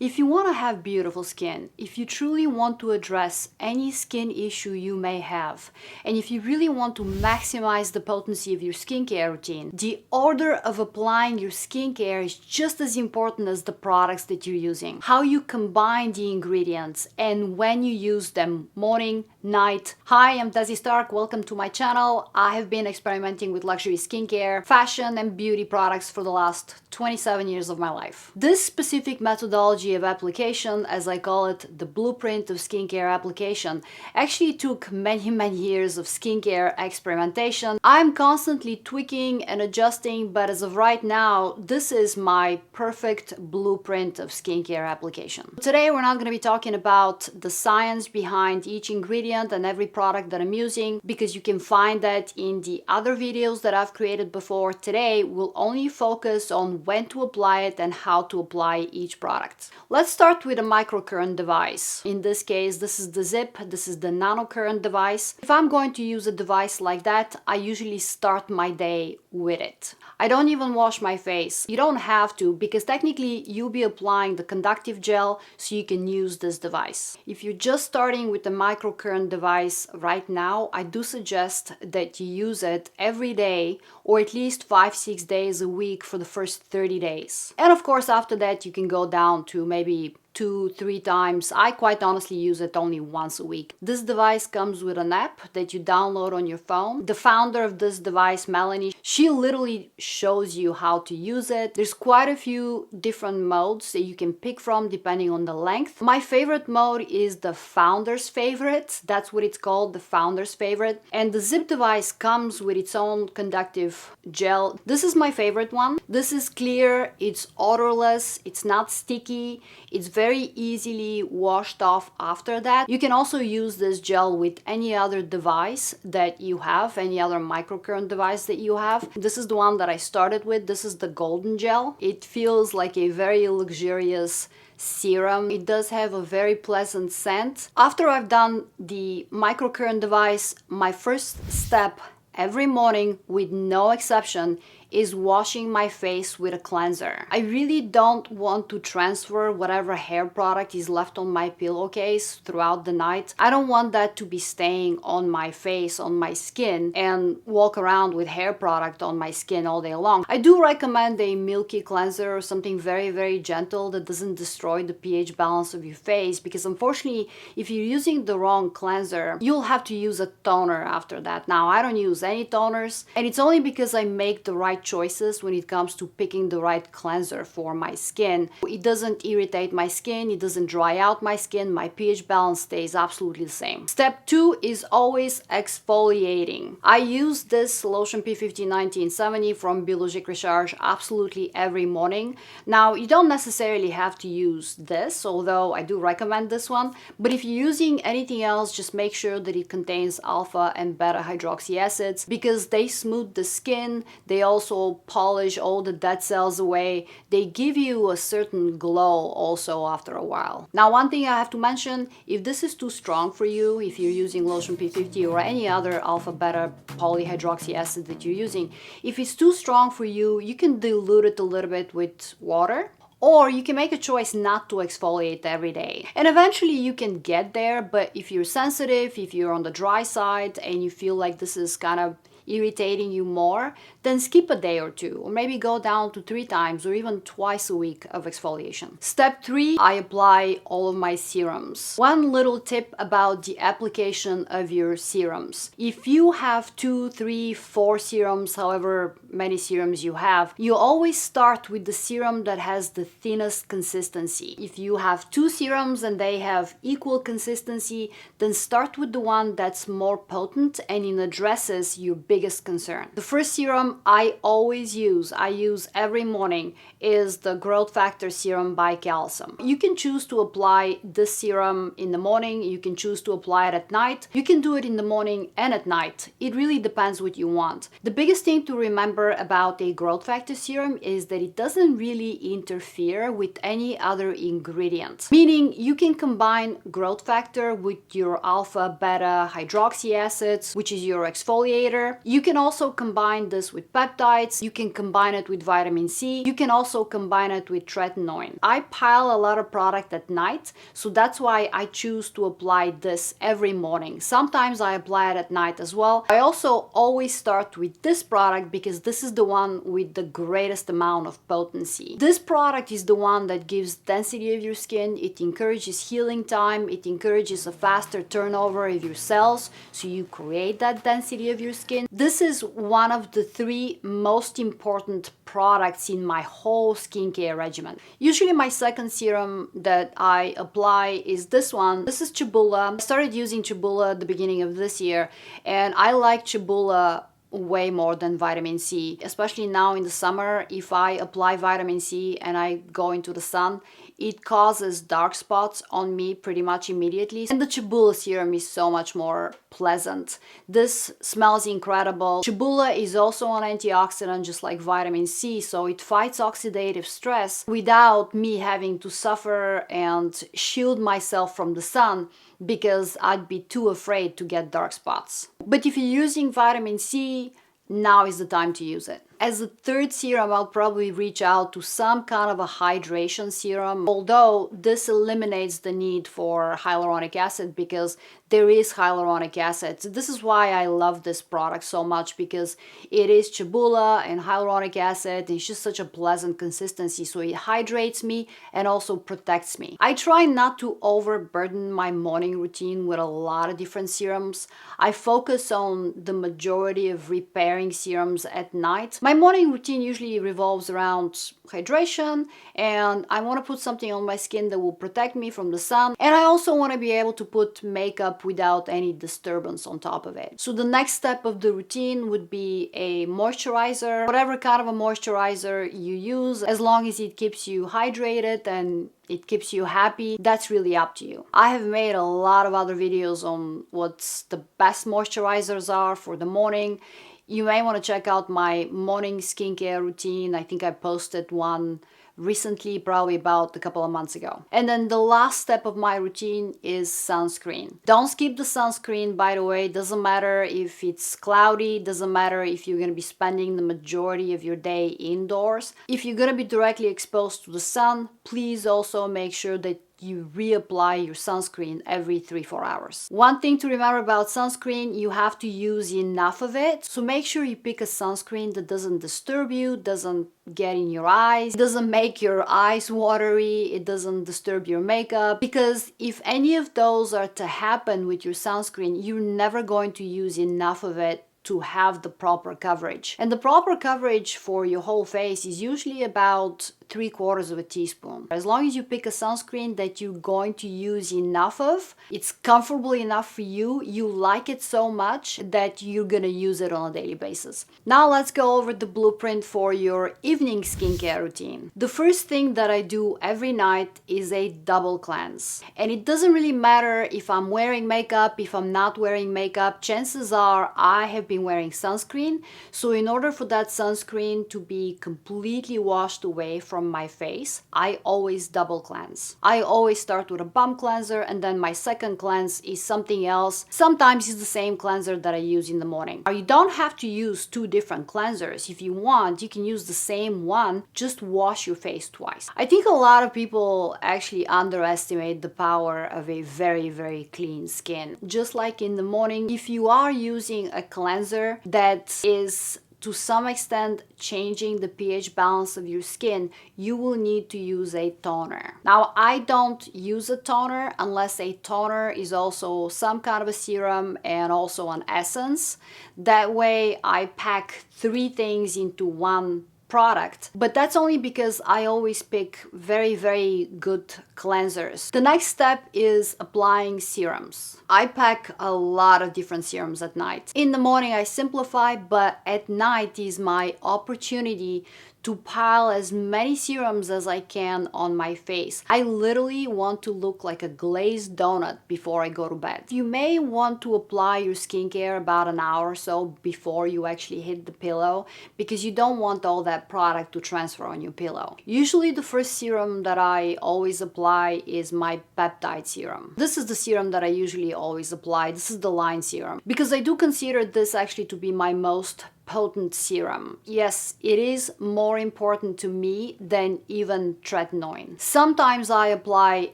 If you want to have beautiful skin, if you truly want to address any skin issue you may have, and if you really want to maximize the potency of your skincare routine, the order of applying your skincare is just as important as the products that you're using. How you combine the ingredients and when you use them, morning, night. Hi, I'm Desi Stark. Welcome to my channel. I have been experimenting with luxury skincare, fashion, and beauty products for the last 27 years of my life. This specific methodology of application, as I call it, the blueprint of skincare application, actually took many years of skincare experimentation. I'm constantly tweaking and adjusting, but as of right now, this is my perfect blueprint of skincare application. Today, we're not going to be talking about the science behind each ingredient and every product that I'm using, because you can find that in the other videos that I've created before. Today, we'll only focus on when to apply it and how to apply each product. Let's start with a microcurrent device. In this case, this is the Zip, this is the nanocurrent device. If I'm going to use a device like that, I usually start my day with it. I don't even wash my face. You don't have to, because technically you'll be applying the conductive gel, so you can use this device. If you're just starting with the microcurrent device right now, I do suggest that you use it every day, or at least 5-6 days a week for the first 30 days. And of course, after that, you can go down to maybe 2-3 times. I quite honestly use it only once a week. This device comes with an app that you download on your phone. The founder of this device, Melanie, she literally shows you how to use it. There's quite a few different modes that you can pick from depending on the length. My favorite mode is the founder's favorite. That's what it's called, the founder's favorite. And the Zip device comes with its own conductive gel. This is my favorite one. This is clear, it's odorless, it's not sticky, it's very easily washed off after that. You can also use this gel with any other device that you have, any other microcurrent device that you have. This is the one that I started with. This is the golden gel. It feels like a very luxurious serum. It does have a very pleasant scent. After I've done the microcurrent device, my first step every morning, with no exception, is washing my face with a cleanser. I really don't want to transfer whatever hair product is left on my pillowcase throughout the night. I don't want that to be staying on my face, on my skin, and walk around with hair product on my skin all day long. I do recommend a milky cleanser or something very gentle that doesn't destroy the pH balance of your face, because unfortunately, if you're using the wrong cleanser, you'll have to use a toner after that. Now, I don't use any toners, and it's only because I make the right choices when it comes to picking the right cleanser for my skin. It doesn't irritate my skin, it doesn't dry out my skin, my pH balance stays absolutely the same. Step 2 is always exfoliating. I use this lotion P50 1970 from Biologique Recharge absolutely every morning. Now, you don't necessarily have to use this, although I do recommend this one, but if you're using anything else, just make sure that it contains alpha and beta hydroxy acids, because they smooth the skin, they also polish all the dead cells away, they give you a certain glow also after a while. Now, one thing I have to mention, if this is too strong for you, if you're using lotion P50 or any other alpha beta polyhydroxy acid that you're using, if it's too strong for you, you can dilute it a little bit with water. Or you can make a choice not to exfoliate every day. And eventually you can get there, but if you're sensitive, if you're on the dry side and you feel like this is kind of irritating you more, then skip a day or two, or maybe go down to 3 times or even twice a week of exfoliation. Step 3, I apply all of my serums. One little tip about the application of your serums. If you have 2, 3, 4 serums, however many serums you have, you always start with the serum that has the thinnest consistency. If you have 2 serums and they have equal consistency, then start with the one that's more potent and it addresses your biggest concern. The first serum I always use, I use every morning, is the Growth Factor Serum by Calcium. You can choose to apply this serum in the morning, you can choose to apply it at night, you can do it in the morning and at night. It really depends what you want. The biggest thing to remember about a Growth Factor Serum is that it doesn't really interfere with any other ingredient. Meaning you can combine Growth Factor with your alpha beta hydroxy acids, which is your exfoliator, You can also combine this with peptides. You can combine it with vitamin C. You can also combine it with tretinoin. I pile a lot of product at night, so that's why I choose to apply this every morning. Sometimes I apply it at night as well. I also always start with this product because this is the one with the greatest amount of potency. This product is the one that gives density of your skin. It encourages healing time. It encourages a faster turnover of your cells, so you create that density of your skin. This is one of the 3 most important products in my whole skincare regimen. Usually my second serum that I apply is this one. This is Chibula. I started using Chibula at the beginning of this year, and I like Chibula way more than vitamin C, especially now in the summer. If I apply vitamin C and I go into the sun, it causes dark spots on me pretty much immediately. And the Chibula serum is so much more pleasant. This smells incredible. Chibula is also an antioxidant just like vitamin C, so it fights oxidative stress without me having to suffer and shield myself from the sun because I'd be too afraid to get dark spots. But if you're using vitamin C, now is the time to use it. As a third serum, I'll probably reach out to some kind of a hydration serum, although this eliminates the need for hyaluronic acid because there is hyaluronic acid. This is why I love this product so much, because it is Chibula and hyaluronic acid. It's just such a pleasant consistency, so it hydrates me and also protects me. I try not to overburden my morning routine with a lot of different serums. I focus on the majority of repairing serums at night. My morning routine usually revolves around hydration, and I want to put something on my skin that will protect me from the sun, and I also want to be able to put makeup without any disturbance on top of it. So the next step of the routine would be a moisturizer, whatever kind of a moisturizer you use, as long as it keeps you hydrated and it keeps you happy, that's really up to you. I have made a lot of other videos on what's the best moisturizers are for the morning. You may want to check out my morning skincare routine. I think I posted one recently, probably about a couple of months ago. And then the last step of my routine is sunscreen. Don't skip the sunscreen, by the way. Doesn't matter if it's cloudy, doesn't matter if you're going to be spending the majority of your day indoors. If you're going to be directly exposed to the sun, please also make sure that you reapply your sunscreen every 3-4 hours. One thing to remember about sunscreen, you have to use enough of it. So make sure you pick a sunscreen that doesn't disturb you, doesn't get in your eyes, doesn't make your eyes watery, it doesn't disturb your makeup. Because if any of those are to happen with your sunscreen, you're never going to use enough of it to have the proper coverage. And the proper coverage for your whole face is usually about 3/4 of a teaspoon. As long as you pick a sunscreen that you're going to use enough of, it's comfortable enough for you, you like it so much that you're gonna use it on a daily basis. Now let's go over the blueprint for your evening skincare routine. The first thing that I do every night is a double cleanse. And it doesn't really matter if I'm wearing makeup, if I'm not wearing makeup, chances are I have been wearing sunscreen. So in order for that sunscreen to be completely washed away from my face, I always double cleanse. I always start with a balm cleanser, and then my second cleanse is something else. Sometimes it's the same cleanser that I use in the morning. Now, you don't have to use 2 different cleansers. If you want, you can use the same one, just wash your face twice. I think a lot of people actually underestimate the power of a very, very clean skin. Just like in the morning, if you are using a cleanser that is to some extent changing the pH balance of your skin, you will need to use a toner. Now, I don't use a toner unless a toner is also some kind of a serum and also an essence. That way I pack 3 things into one product, but that's only because I always pick very, very good cleansers. The next step is applying serums. I pack a lot of different serums at night. In the morning I simplify, but at night is my opportunity to pile as many serums as I can on my face. I literally want to look like a glazed donut before I go to bed. You may want to apply your skincare about an hour or so before you actually hit the pillow, because you don't want all that product to transfer on your pillow. Usually the first serum that I always apply is my peptide serum. This is the serum that I usually always apply. This is the line serum, because I do consider this actually to be my most potent serum. Yes, it is more important to me than even tretinoin. Sometimes I apply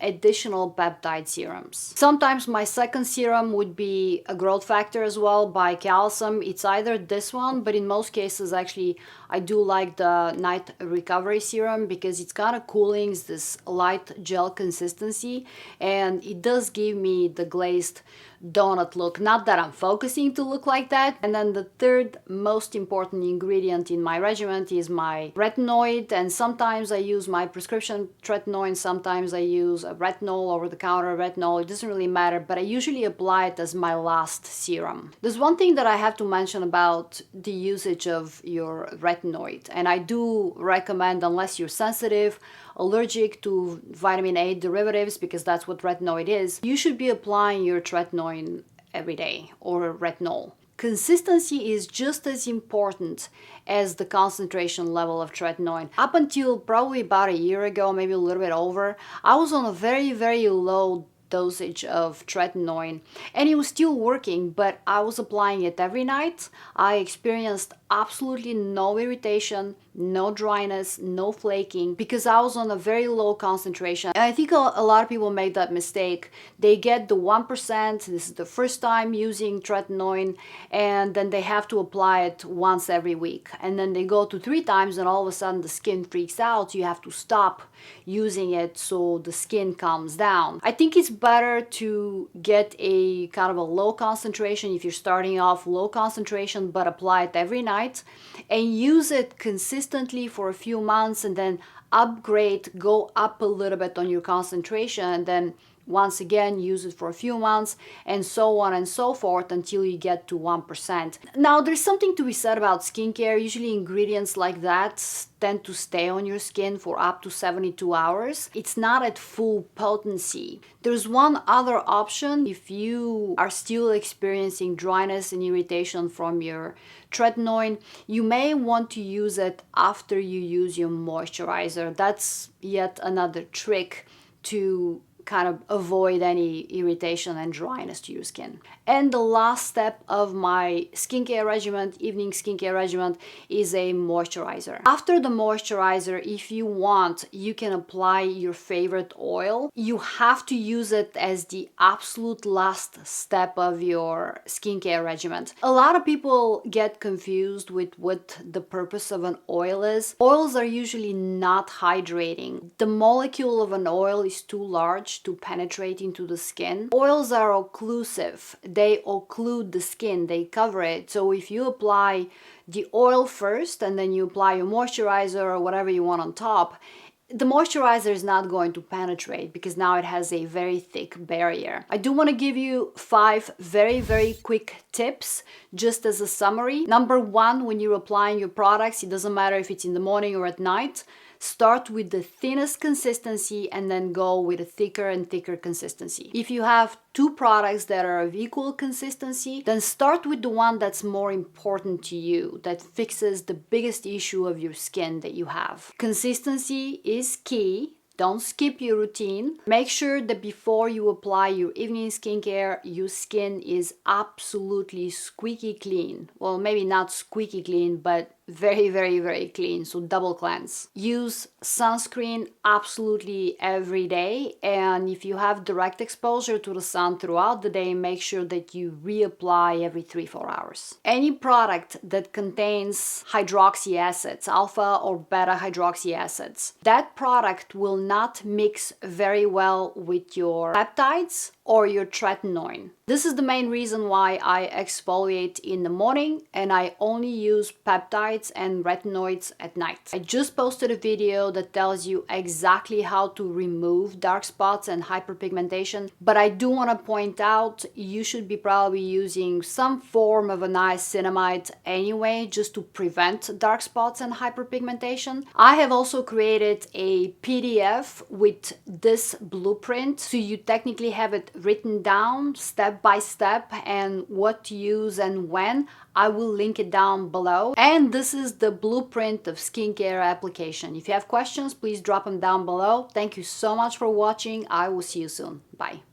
additional peptide serums. Sometimes my second serum would be a growth factor as well by Calcium. It's either this one, but in most cases actually I do like the night recovery serum because it's kind of cooling, it's this light gel consistency, and it does give me the glazed donut look. Not that I'm focusing to look like that. And then the third most important ingredient in my regimen is my retinoid, and sometimes I use my prescription tretinoin, sometimes I use a retinol, over-the-counter retinol. It doesn't really matter, but I usually apply it as my last serum. There's one thing that I have to mention about the usage of your retinoid, and I do recommend, unless you're sensitive, allergic to vitamin A derivatives, because that's what retinoid is, you should be applying your tretinoin every day, or retinol. Consistency is just as important as the concentration level of tretinoin. Up until probably about a year ago, maybe a little bit over, I was on a very, very low dosage of tretinoin, and it was still working, but I was applying it every night. I experienced absolutely no irritation, no dryness, no flaking, because I was on a very low concentration. And I think a lot of people make that mistake. They get the 1%, this is the first time using tretinoin, and then they have to apply it once every week. And then they go to 3 times and all of a sudden the skin freaks out. You have to stop using it so the skin calms down. I think it's better to get a kind of a low concentration if you're starting off low concentration, but apply it every night and use it consistently for a few months, and then upgrade, go up a little bit on your concentration, and then once again use it for a few months, and so on and so forth until you get to 1%. Now, there's something to be said about skincare. Usually ingredients like that tend to stay on your skin for up to 72 hours. It's not at full potency. There's one other option. If you are still experiencing dryness and irritation from your tretinoin, you may want to use it after you use your moisturizer. That's yet another trick to kind of avoid any irritation and dryness to your skin. And the last step of my skincare regimen, evening skincare regimen, is a moisturizer. After the moisturizer, if you want, you can apply your favorite oil. You have to use it as the absolute last step of your skincare regimen. A lot of people get confused with what the purpose of an oil is. Oils are usually not hydrating. The molecule of an oil is too large to penetrate into the skin. Oils are occlusive. They occlude the skin, they cover it. So if you apply the oil first and then you apply your moisturizer or whatever you want on top, the moisturizer is not going to penetrate because now it has a very thick barrier. I do want to give you 5 very, very quick tips just as a summary. Number 1, when you're applying your products, it doesn't matter if it's in the morning or at night, start with the thinnest consistency and then go with a thicker and thicker consistency. If you have 2 products that are of equal consistency, then start with the one that's more important to you, that fixes the biggest issue of your skin that you have. Consistency is key. Don't skip your routine. Make sure that before you apply your evening skincare, your skin is absolutely squeaky clean. Well, maybe not squeaky clean, but very, very, very clean. So double cleanse. Use sunscreen absolutely every day. And if you have direct exposure to the sun throughout the day, make sure that you reapply every 3-4 hours. Any product that contains hydroxy acids, alpha or beta hydroxy acids, that product will not mix very well with your peptides or your tretinoin. This is the main reason why I exfoliate in the morning and I only use peptides nights and retinoids at night. I just posted a video that tells you exactly how to remove dark spots and hyperpigmentation, but I do want to point out you should be probably using some form of a niacinamide anyway, just to prevent dark spots and hyperpigmentation. I have also created a PDF with this blueprint, so you technically have it written down step by step and what to use and when. I will link it down below. And this is the blueprint of skincare application. If you have questions, please drop them down below. Thank you so much for watching. I will see you soon. Bye.